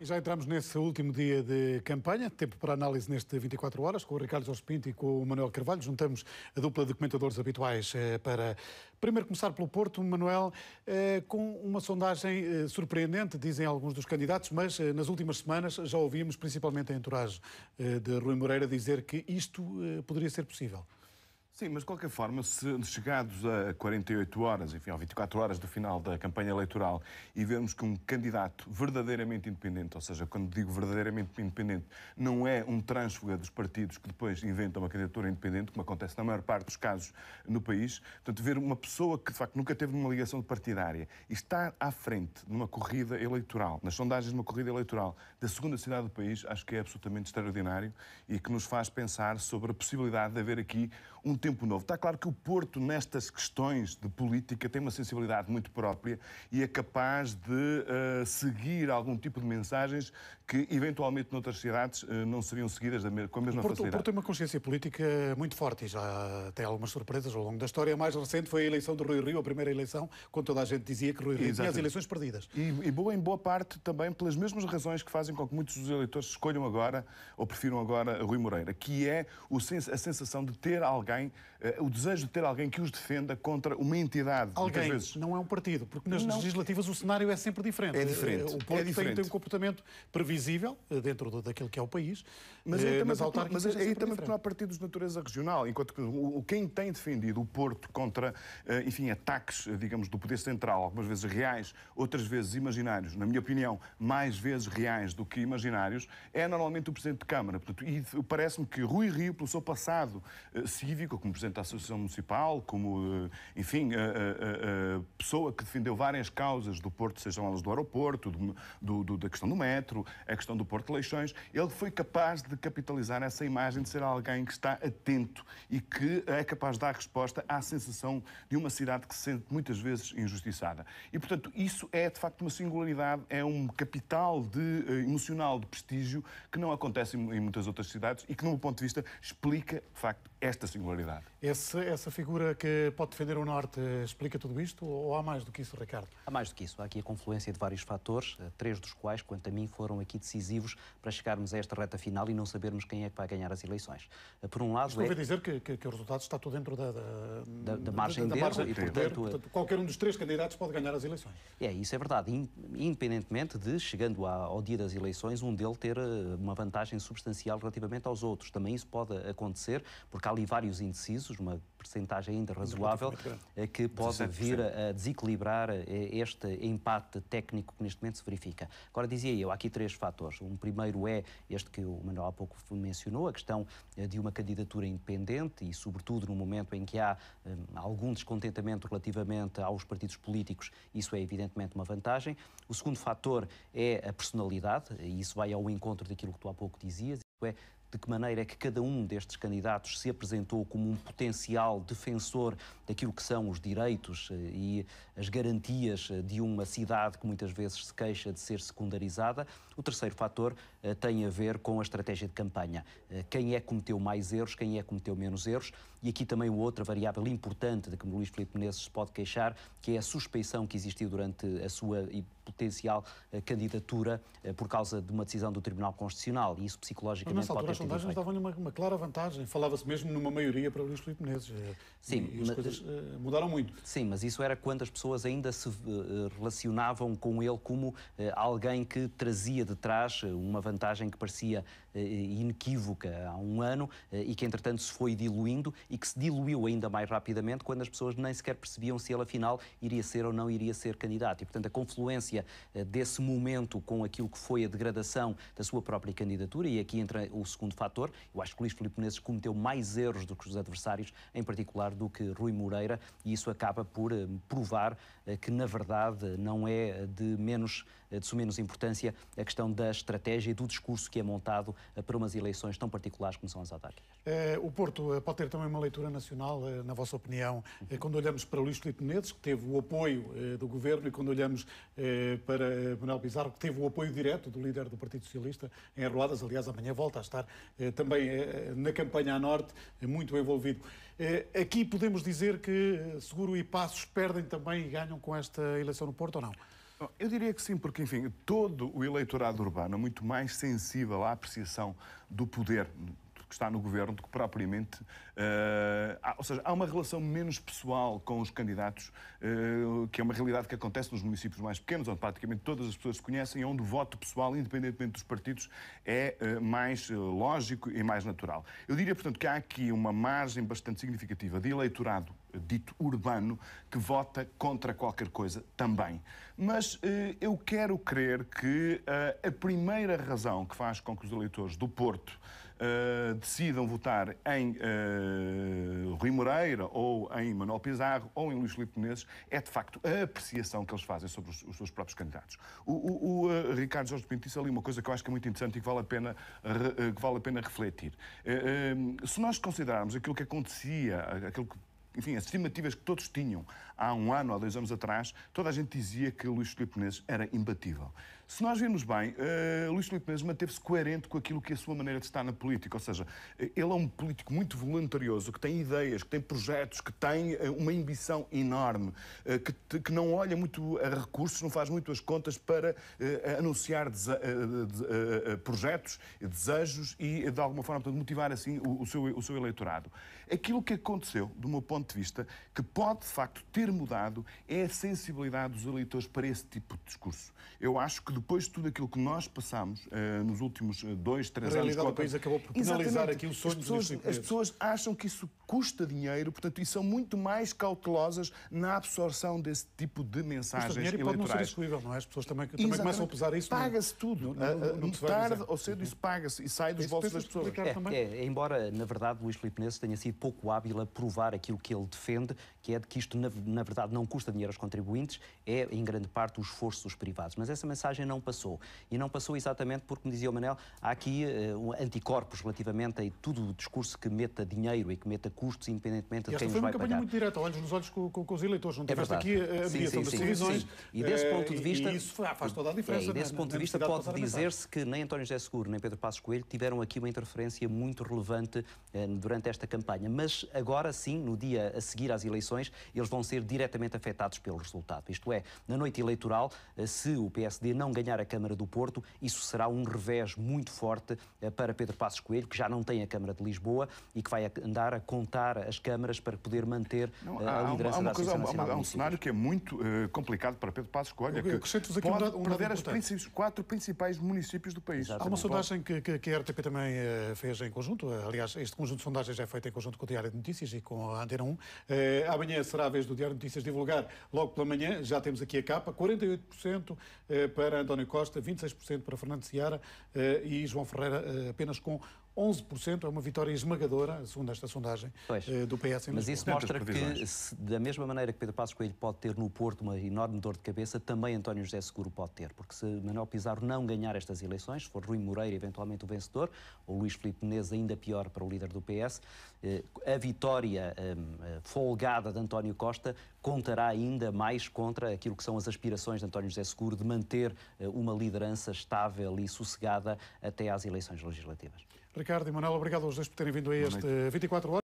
E já entramos nesse último dia de campanha, tempo para análise neste 24 horas, com o Ricardo Jorge Pinto e com o Manuel Carvalho. Juntamos a dupla de comentadores habituais para primeiro começar pelo Porto. Manuel, com uma sondagem surpreendente, dizem alguns dos candidatos, mas nas últimas semanas já ouvimos, principalmente a entourage de Rui Moreira, dizer que isto poderia ser possível. Sim, mas de qualquer forma, se chegados a 48 horas, enfim, a 24 horas do final da campanha eleitoral e vermos que um candidato verdadeiramente independente, ou seja, quando digo verdadeiramente independente, não é um trânsfuga dos partidos que depois inventam uma candidatura independente, como acontece na maior parte dos casos no país, portanto, ver uma pessoa que de facto nunca teve uma ligação partidária e está à frente numa corrida eleitoral, nas sondagens de uma corrida eleitoral da segunda cidade do país, acho que é absolutamente extraordinário e que nos faz pensar sobre a possibilidade de haver aqui um tempo novo. Está claro que o Porto, nestas questões de política, tem uma sensibilidade muito própria e é capaz de seguir algum tipo de mensagens que, eventualmente, noutras cidades não seriam seguidas com a mesma facilidade. O Porto tem uma consciência política muito forte e já tem algumas surpresas ao longo da história. A mais recente foi a eleição de Rui Rio, a primeira eleição, quando toda a gente dizia que Rui Rio tinha as eleições perdidas. E em boa parte também pelas mesmas razões que fazem com que muitos dos eleitores escolham agora ou prefiram agora Rui Moreira, que é a sensação de ter alguém, o desejo de ter alguém que os defenda contra uma entidade. Alguém, vezes não é um partido, porque nas legislativas o cenário é sempre diferente. É diferente. O Porto tem um comportamento previsível dentro daquilo que é o país, mas aí também porque não há partidos de natureza regional, enquanto que quem tem defendido o Porto contra, enfim, ataques, digamos, do poder central, algumas vezes reais, outras vezes imaginários, na minha opinião, mais vezes reais do que imaginários, é normalmente o Presidente de Câmara. Portanto, e parece-me que Rui Rio, pelo seu passado cívico, como Presidente da Associação Municipal, como, enfim, a pessoa que defendeu várias causas do Porto, sejam elas do aeroporto, da questão do metro, a questão do Porto de Leixões, ele foi capaz de capitalizar essa imagem de ser alguém que está atento e que é capaz de dar resposta à sensação de uma cidade que se sente muitas vezes injustiçada. E, portanto, isso é, de facto, uma singularidade, é um capital emocional de prestígio que não acontece em muitas outras cidades e que, no meu ponto de vista, explica, de facto, esta singularidade. Essa figura que pode defender o Norte explica tudo isto ou há mais do que isso, Ricardo? Há mais do que isso. Há aqui a confluência de vários fatores, três dos quais, quanto a mim, foram aqui decisivos para chegarmos a esta reta final e não sabermos quem é que vai ganhar as eleições. Por um lado... Estou a dizer que o resultado está tudo dentro da margem de erro e, portanto, qualquer um dos três candidatos pode ganhar as eleições. Isso é verdade. Independentemente de, chegando ao dia das eleições, um deles ter uma vantagem substancial relativamente aos outros. Também isso pode acontecer, porque há ali vários indecisos, uma percentagem ainda razoável, que pode vir a desequilibrar este empate técnico que neste momento se verifica. Agora, dizia eu, há aqui três fatores. Um primeiro é este que o Manuel há pouco mencionou, a questão de uma candidatura independente e, sobretudo, no momento em que há algum descontentamento relativamente aos partidos políticos, isso é evidentemente uma vantagem. O segundo fator é a personalidade, e isso vai ao encontro daquilo que tu há pouco dizias, isto é, de que maneira é que cada um destes candidatos se apresentou como um potencial defensor daquilo que são os direitos e as garantias de uma cidade que muitas vezes se queixa de ser secundarizada. O terceiro fator tem a ver com a estratégia de campanha. Quem é que cometeu mais erros, quem é que cometeu menos erros, e aqui também outra variável importante de que o Luís Filipe Menezes se pode queixar, que é a suspeição que existiu durante a sua potencial candidatura por causa de uma decisão do Tribunal Constitucional, e isso psicologicamente pode ter. As sondagens davam-lhe uma clara vantagem. Falava-se mesmo numa maioria para o Luís Filipe Menezes. Sim, e as coisas mudaram muito. Sim, mas isso era quando as pessoas ainda se relacionavam com ele como alguém que trazia de trás uma vantagem que parecia inequívoca há um ano e que, entretanto, se foi diluindo e que se diluiu ainda mais rapidamente quando as pessoas nem sequer percebiam se ele, afinal, iria ser ou não iria ser candidato. E, portanto, a confluência desse momento com aquilo que foi a degradação da sua própria candidatura, e aqui entra o segundo fator. Eu acho que Luís Filipe Menezes cometeu mais erros do que os adversários, em particular do que Rui Moreira, e isso acaba por provar que, na verdade, não é de menos importância a questão da estratégia e do discurso que é montado para umas eleições tão particulares como são as autárquicas. O Porto pode ter também uma leitura nacional, na vossa opinião, quando olhamos para Luís Filipe Menezes, que teve o apoio do Governo, e quando olhamos para Manuel Pizarro, que teve o apoio direto do líder do Partido Socialista em Arruadas. Aliás, amanhã volta a estar também na campanha a norte, muito envolvido. Aqui podemos dizer que Seguro e Passos perdem também e ganham com esta eleição no Porto, ou não? Eu diria que sim, porque, enfim, todo o eleitorado urbano é muito mais sensível à apreciação do poder que está no governo do que propriamente... ou seja, há uma relação menos pessoal com os candidatos, que é uma realidade que acontece nos municípios mais pequenos, onde praticamente todas as pessoas se conhecem, onde o voto pessoal, independentemente dos partidos, é mais lógico e mais natural. Eu diria, portanto, que há aqui uma margem bastante significativa de eleitorado dito urbano que vota contra qualquer coisa também. Mas eu quero crer que a primeira razão que faz com que os eleitores do Porto decidam votar em Rui Moreira ou em Manuel Pizarro ou em Luís Filipe Menezes é, de facto, a apreciação que eles fazem sobre os seus próprios candidatos. O Ricardo Jorge Pinto disse ali uma coisa que eu acho que é muito interessante e que vale a pena refletir. Se nós considerarmos aquilo que acontecia, aquilo que, enfim, as estimativas que todos tinham há 1 ano ou 2 anos atrás, toda a gente dizia que Luís Filipe Menezes era imbatível. Se nós virmos bem, Luís Filipe Menezes manteve-se coerente com aquilo que é a sua maneira de estar na política. Ou seja, ele é um político muito voluntarioso, que tem ideias, que tem projetos, que tem uma ambição enorme, que não olha muito a recursos, não faz muito as contas para anunciar projetos, desejos e, de alguma forma, portanto, motivar assim o seu eleitorado. Aquilo que aconteceu, do meu ponto de vista, que pode, de facto, ter mudado, é a sensibilidade dos eleitores para esse tipo de discurso. Eu acho que depois de tudo aquilo que nós passamos nos últimos 2, 3 anos... A realidade do país acabou por penalizar aqui o sonho dos As pessoas acham que isso custa dinheiro, portanto, e são muito mais cautelosas na absorção desse tipo de mensagens eleitorais. Custa dinheiro e pode não ser execuível, não é? As pessoas também começam a pesar isso. Paga-se tudo. Tarde ou cedo isso paga-se e sai dos bolsos das pessoas. Embora, na verdade, Luís Filipe Menezes tenha sido pouco hábil a provar aquilo que ele defende, que é de que isto, na verdade, não custa dinheiro aos contribuintes, é, em grande parte, o esforço dos privados. Mas essa mensagem não passou. E não passou exatamente porque, como dizia o Manel, há aqui anticorpos relativamente a todo o discurso que meta dinheiro e que meta custos, independentemente de quem nos vai pagar. Esta foi uma campanha muito direta, olhos nos olhos com os eleitores. Não tiveste aqui a mediação das televisões. E desse ponto de vista... E isso faz toda a diferença. E desse ponto de vista pode dizer-se que nem António José Seguro nem Pedro Passos Coelho tiveram aqui uma interferência muito relevante durante esta campanha. Mas agora sim, no dia a seguir às eleições, eles vão ser diretamente afetados pelo resultado. Isto é, na noite eleitoral, se o PSD não ganhar a Câmara do Porto, isso será um revés muito forte para Pedro Passos Coelho, que já não tem a Câmara de Lisboa e que vai andar a contar as câmaras para poder manter a liderança da Associação Nacional. Há um cenário que é muito complicado para Pedro Passos Coelho, é que pode perder os 4 principais municípios do país. Há uma sondagem que a RTP também fez em conjunto. Aliás, este conjunto de sondagens é feito em conjunto com o Diário de Notícias e com a Antena 1. Amanhã será a vez do Diário de Notícias divulgar, logo pela manhã, já temos aqui a capa, 48% para António Costa, 26% para Fernando Seara e João Ferreira apenas com 11%, é uma vitória esmagadora, segundo esta sondagem do PS. Mas isso mostra que, da mesma maneira que Pedro Passos Coelho pode ter no Porto uma enorme dor de cabeça, também António José Seguro pode ter. Porque se Manuel Pizarro não ganhar estas eleições, se for Rui Moreira eventualmente o vencedor, ou Luís Filipe Menezes ainda pior para o líder do PS, a vitória folgada de António Costa contará ainda mais contra aquilo que são as aspirações de António José Seguro de manter uma liderança estável e sossegada até às eleições legislativas. Ricardo e Manuel, obrigado aos dois por terem vindo a este 24 horas.